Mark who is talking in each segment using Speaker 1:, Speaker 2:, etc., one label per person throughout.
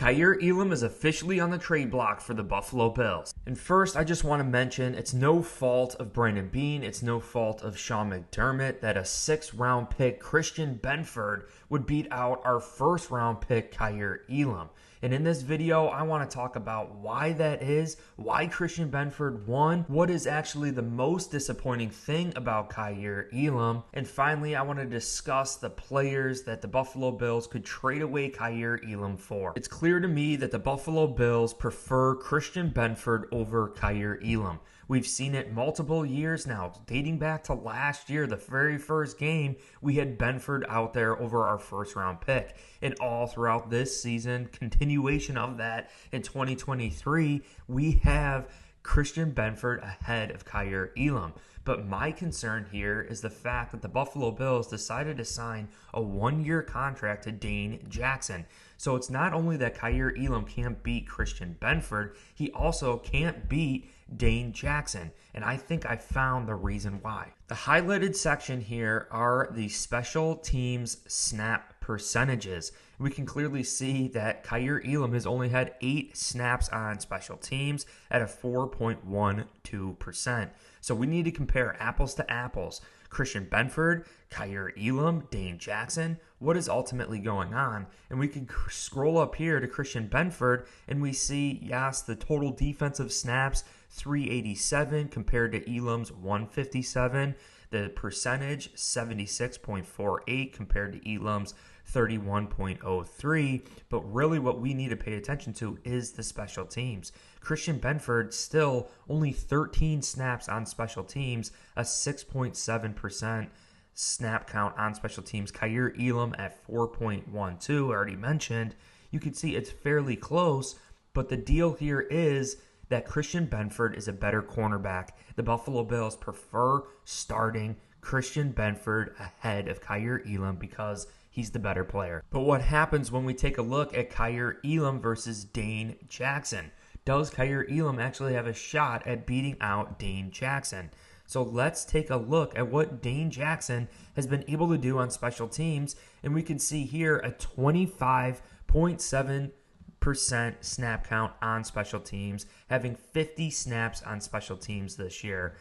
Speaker 1: Kaiir Elam is officially on the trade block for the Buffalo Bills. And first, I just want to mention it's no fault of Brandon Beane, it's no fault of Sean McDermott that a 6th-round pick, Christian Benford, would beat out our 1st-round pick, Kaiir Elam. And in this video, I want to talk about why that is, why Christian Benford won, what is actually the most disappointing thing about Kaiir Elam, and finally, I want to discuss the players that the Buffalo Bills could trade away Kaiir Elam for. It's clear to me that the Buffalo Bills prefer Christian Benford over Kaiir Elam. We've seen it multiple years now, dating back to last year, the very first game, we had Benford out there over our 1st-round pick. And all throughout this season, continuation of that in 2023, we have Christian Benford ahead of Kaiir Elam. But my concern here is the fact that the Buffalo Bills decided to sign a 1-year contract to Dane Jackson. So it's not only that Kaiir Elam can't beat Christian Benford, he also can't beat Dane Jackson. And I think I found the reason why. The highlighted section here are the special teams snap percentages. We can clearly see that Kaiir Elam has only had 8 snaps on special teams at a 4.12%. So we need to compare apples to apples. Christian Benford, Kaiir Elam, Dane Jackson, what is ultimately going on? And we can scroll up here to Christian Benford and we see, yes, the total defensive snaps, 387 compared to Elam's 157. The percentage, 76.48 compared to Elam's 31.03. But really what we need to pay attention to is the special teams. Christian Benford still only 13 snaps on special teams, a 6.7% snap count on special teams. Kaiir Elam at 4.12, I already mentioned. You can see it's fairly close, but the deal here is that Christian Benford is a better cornerback. The Buffalo Bills prefer starting Christian Benford ahead of Kaiir Elam because he's the better player. But what happens when we take a look at Kaiir Elam versus Dane Jackson? Does Kaiir Elam actually have a shot at beating out Dane Jackson? So let's take a look at what Dane Jackson has been able to do on special teams. And we can see here a 25.7% snap count on special teams, having 50 snaps on special teams this year.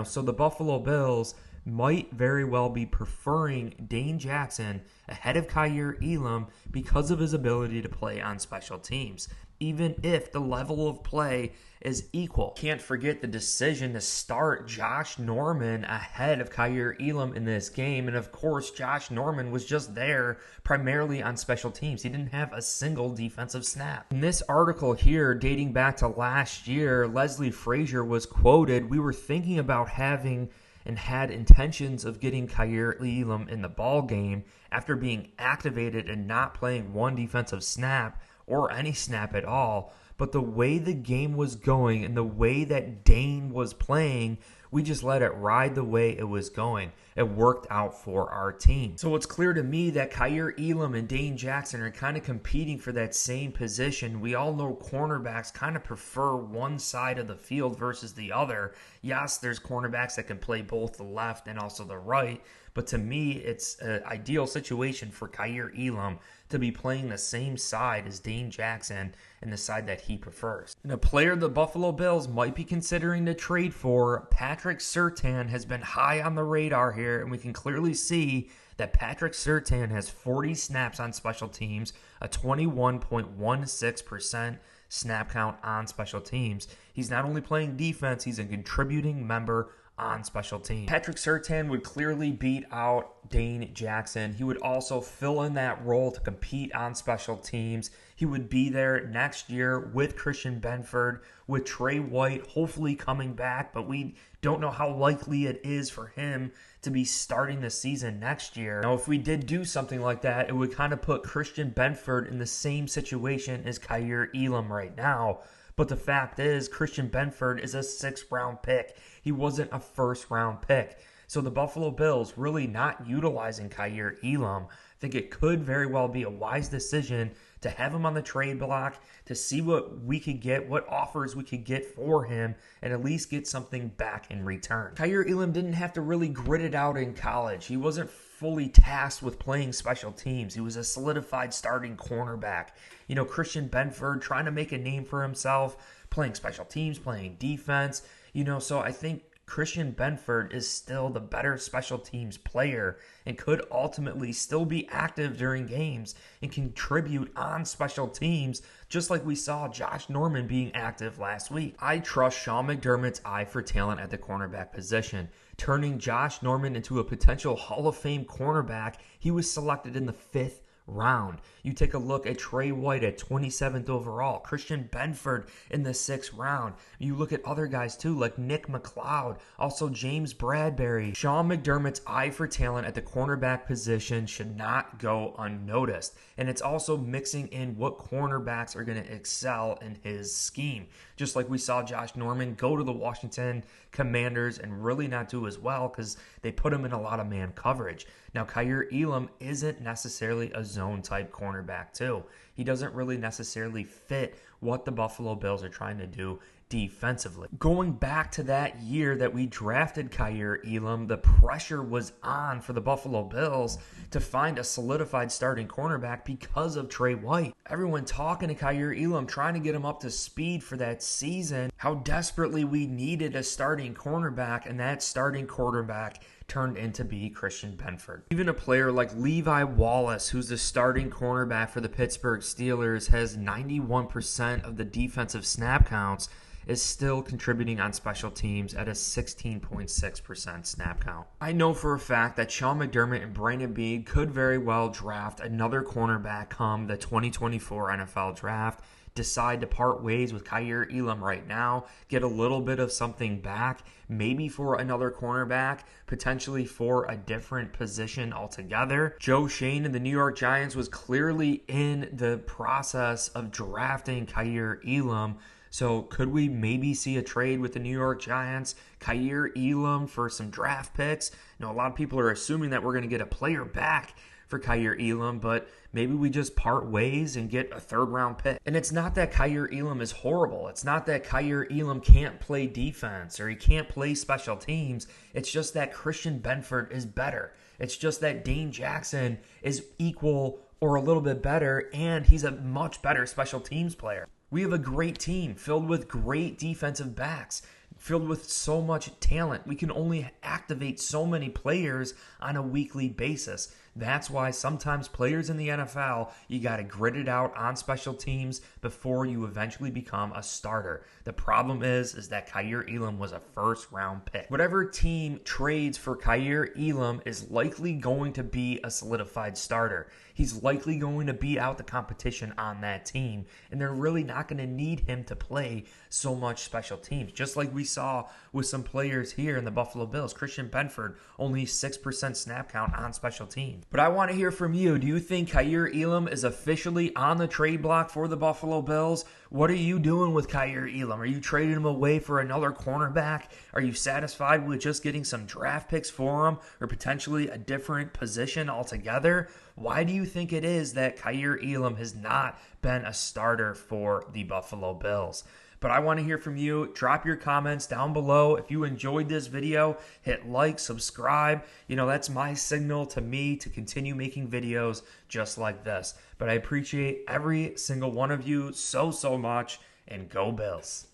Speaker 1: So the Buffalo Bills might very well be preferring Dane Jackson ahead of Kaiir Elam because of his ability to play on special teams, even if the level of play is equal. Can't forget the decision to start Josh Norman ahead of Kaiir Elam in this game. And of course, Josh Norman was just there primarily on special teams. He didn't have a single defensive snap. In this article here, dating back to last year, Leslie Frazier was quoted, "We were thinking about having and had intentions of getting Kaiir Elam in the ball game after being activated and not playing one defensive snap or any snap at all. But the way the game was going and the way that Dane was playing, we just let it ride the way it was going. It worked out for our team." So it's clear to me that Kaiir Elam and Dane Jackson are kind of competing for that same position. We all know cornerbacks kind of prefer one side of the field versus the other. Yes, there's cornerbacks that can play both the left and also the right. But to me, it's an ideal situation for Kaiir Elam to be playing the same side as Dane Jackson and the side that he prefers. And a player the Buffalo Bills might be considering to trade for, Patrick Surtain, has been high on the radar here, and we can clearly see that Patrick Surtain has 40 snaps on special teams, a 21.16% snap count on special teams. He's not only playing defense, he's a contributing member on special teams. Patrick Surtain would clearly beat out Dane Jackson. He would also fill in that role to compete on special teams. He would be there next year with Christian Benford, with Trey White hopefully coming back, but we don't know how likely it is for him to be starting the season next year. Now, if we did do something like that, it would kind of put Christian Benford in the same situation as Kaiir Elam right now. But the fact is, Christian Benford is a 6th-round pick. He wasn't a 1st-round pick. So the Buffalo Bills really not utilizing Kaiir Elam. I think it could very well be a wise decision to have him on the trade block, to see what we could get, what offers we could get for him, and at least get something back in return. Kaiir Elam didn't have to really grit it out in college. He wasn't fully tasked with playing special teams. He was a solidified starting cornerback. You know, Christian Benford trying to make a name for himself, playing special teams, playing defense. You know, so I think Christian Benford is still the better special teams player and could ultimately still be active during games and contribute on special teams, just like we saw Josh Norman being active last week. I trust Sean McDermott's eye for talent at the cornerback position. Turning Josh Norman into a potential Hall of Fame cornerback, he was selected in the 5th round. You take a look at Trey White at 27th overall, Christian Benford in the 6th round. You look at other guys too, like Nick McLeod, also James Bradbury. Sean McDermott's eye for talent at the cornerback position should not go unnoticed. And it's also mixing in what cornerbacks are going to excel in his scheme. Just like we saw Josh Norman go to the Washington Commanders and really not do as well because they put him in a lot of man coverage. Now, Kaiir Elam isn't necessarily a zone type cornerback too. He doesn't really necessarily fit what the Buffalo Bills are trying to do defensively. Going back to that year that we drafted Kaiir Elam, the pressure was on for the Buffalo Bills to find a solidified starting cornerback because of Trey White. Everyone talking to Kaiir Elam, trying to get him up to speed for that season, how desperately we needed a starting cornerback, and that starting quarterback turned into be Christian Benford. Even a player like Levi Wallace, who's the starting cornerback for the Pittsburgh Steelers, has 91% of the defensive snap counts, is still contributing on special teams at a 16.6% snap count. I know for a fact that Sean McDermott and Brandon Beane could very well draft another cornerback come the 2024 NFL draft, decide to part ways with Kaiir Elam right now, get a little bit of something back, maybe for another cornerback, potentially for a different position altogether. Joe Schoen and the New York Giants was clearly in the process of drafting Kaiir Elam. So could we maybe see a trade with the New York Giants, Kaiir Elam for some draft picks? You know, a lot of people are assuming that we're going to get a player back for Kaiir Elam, but maybe we just part ways and get a 3rd round pick. And it's not that Kaiir Elam is horrible. It's not that Kaiir Elam can't play defense or he can't play special teams. It's just that Christian Benford is better. It's just that Dane Jackson is equal or a little bit better, and he's a much better special teams player. We have a great team filled with great defensive backs, filled with so much talent. We can only activate so many players on a weekly basis. That's why sometimes players in the NFL, you got to grit it out on special teams before you eventually become a starter. The problem is that Kaiir Elam was a 1st round pick. Whatever team trades for Kaiir Elam is likely going to be a solidified starter. He's likely going to beat out the competition on that team, and they're really not going to need him to play so much special teams. Just like we saw with some players here in the Buffalo Bills. Christian Benford, only 6% snap count on special teams. But I want to hear from you. Do you think Kaiir Elam is officially on the trade block for the Buffalo Bills? What are you doing with Kaiir Elam? Are you trading him away for another cornerback? Are you satisfied with just getting some draft picks for him or potentially a different position altogether? Why do you think it is that Kaiir Elam has not been a starter for the Buffalo Bills? But I want to hear from you. Drop your comments down below. If you enjoyed this video, hit like, subscribe. You know, that's my signal to me to continue making videos just like this. But I appreciate every single one of you so much, and go Bills.